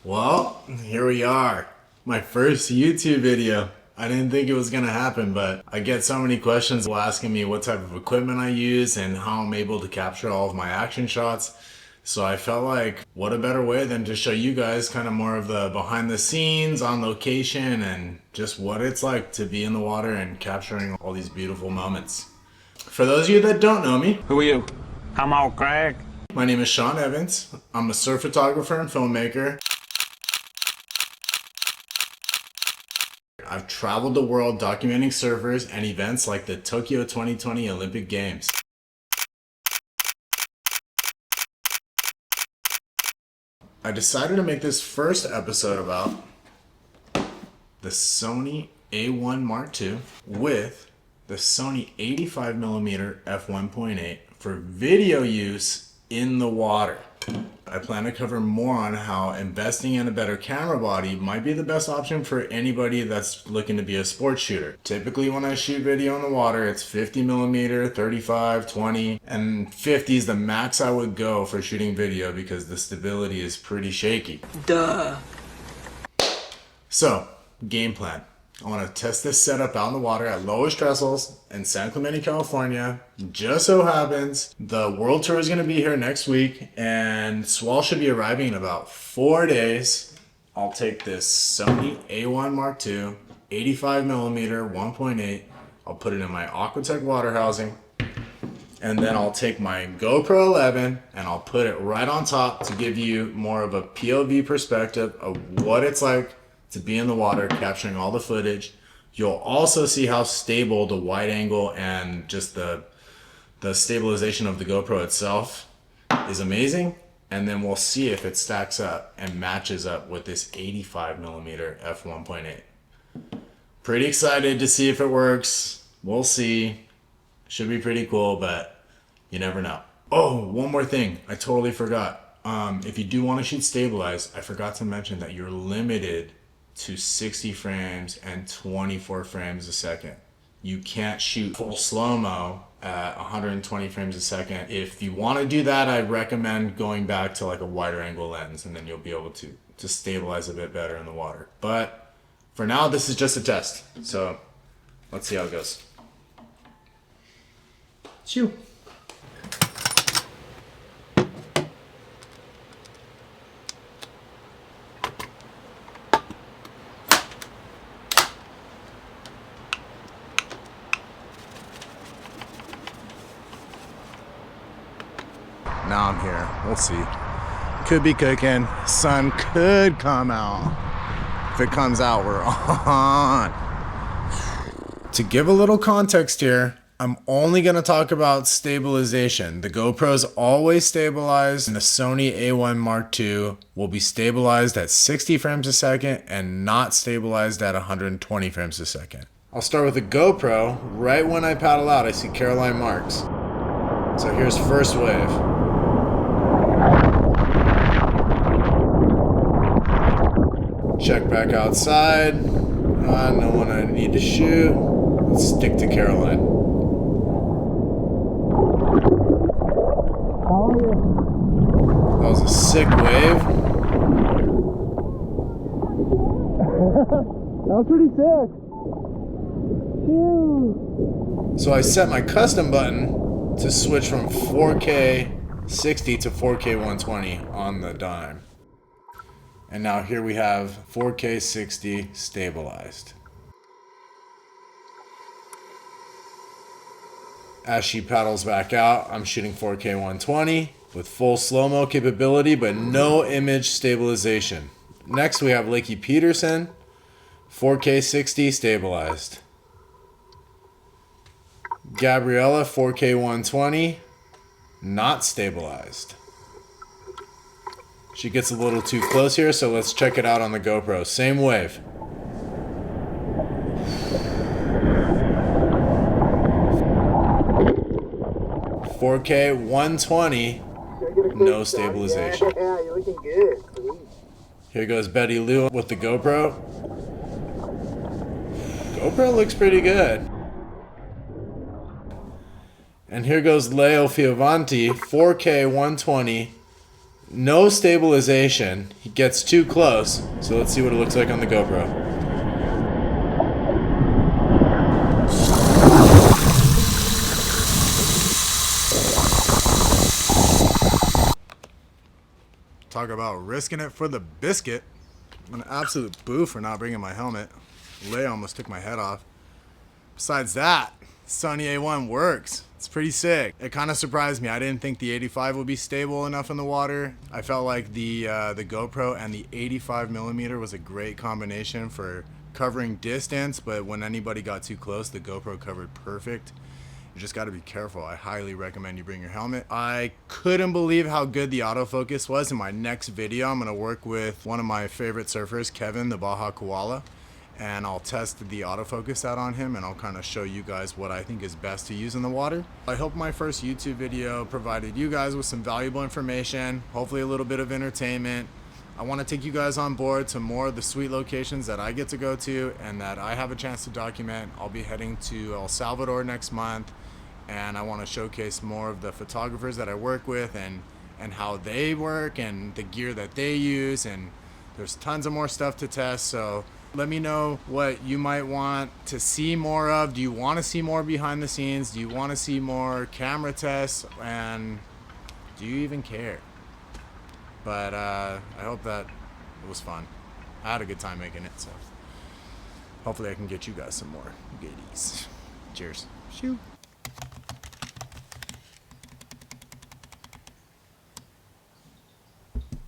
Well, here we are. My first YouTube video. I didn't think it was gonna happen, but I get so many questions asking me what type of equipment I use and how I'm able to capture all of my action shots. So I felt like, what a better way than to show you guys kind of more of the behind the scenes, on location, and just what it's like to be in the water and capturing all these beautiful moments. For those of you that don't know me, Who are you? Come on, Craig. my name is Sean Evans. I'm a surf photographer and filmmaker. I've traveled the world documenting surfers and events like the Tokyo 2020 Olympic Games. I decided to make this first episode about the Sony A1 Mark II with the Sony 85mm f1.8 for video use in the water. I plan to cover more on how investing in a better camera body might be the best option for anybody that's looking to be a sports shooter. Typically when I shoot video in the water, it's 50mm, 35, 20, and 50 is the max I would go for shooting video because the stability is pretty shaky. Duh. So, game plan. I want to test this setup out in the water at Trestles in San Clemente, California. Just so happens the World Tour is going to be here next week and Swell should be arriving in about 4 days. I'll take this Sony A1 Mark II 85mm 1.8. I'll put it in my Aquatech Water housing. And then I'll take my GoPro 11 and I'll put it right on top to give you more of a POV perspective of what it's like to be in the water capturing all the footage. You'll also see how stable the wide angle and just the stabilization of the GoPro itself is amazing. And then we'll see if it stacks up and matches up with this 85mm f1.8. Pretty excited to see if it works. We'll see. Should be pretty cool, but you never know. Oh, one more thing. I totally forgot. If you do want to shoot stabilized, I forgot to mention that you're limited to 60 frames and 24 frames a second. You can't shoot full slow-mo at 120 frames a second. If you want to do that, I recommend going back to like a wider angle lens and then you'll be able to stabilize a bit better in the water. But for now, this is just a test. So let's see how it goes. Shoo. Now I'm here. We'll see. Could be cooking. Sun could come out. If it comes out, we're on. To give a little context here, I'm only going to talk about stabilization. The GoPro's always stabilized, and the Sony A1 Mark II will be stabilized at 60 frames a second and not stabilized at 120 frames a second. I'll start with the GoPro. Right when I paddle out, I see Caroline marks. So here's first wave. Check back outside. No one I need to shoot. Let's stick to Caroline. That was a sick wave. That was pretty sick. So I set my custom button to switch from 4K 60 to 4K 120 on the dime. And now here we have 4K 60 stabilized. As she paddles back out, I'm shooting 4K 120 with full slow-mo capability, but no image stabilization. Next we have Lakey Peterson, 4K 60 stabilized. Gabriela, 4K 120, not stabilized. She gets a little too close here, so let's check it out on the GoPro. Same wave. "4K 120, no stabilization." Yeah, you're looking good. Sweet. Here goes Bettylou with the GoPro. GoPro looks pretty good. And here goes Fioravanti, 4K 120, No stabilization. He gets too close. So let's see what it looks like on the GoPro. Talk about risking it for the biscuit. I'm an absolute boo for not bringing my helmet. Lay almost took my head off. Besides that, Sony A1 works. It's pretty sick. It kind of surprised me. I didn't think the 85 would be stable enough in the water. I felt like the GoPro and the 85mm was a great combination for covering distance, but when anybody got too close, the GoPro covered perfect. You just got to be careful. I highly recommend you bring your helmet. I couldn't believe how good the autofocus was. In my next video, I'm going to work with one of my favorite surfers, Kevin, the Baja Koala, and I'll test the autofocus out on him, and I'll kind of show you guys what I think is best to use in the water. I hope my first YouTube video provided you guys with some valuable information, hopefully a little bit of entertainment. I want to take you guys on board to more of the sweet locations that I get to go to and that I have a chance to document. I'll be heading to El Salvador next month, and I want to showcase more of the photographers that I work with and how they work and the gear that they use, and there's tons of more stuff to test. So let me know what you might want to see more of. Do you want to see more behind the scenes? Do you want to see more camera tests? And do you even care? But I hope that it was fun. I had a good time making it, so hopefully I can get you guys some more goodies. Cheers. Shoo.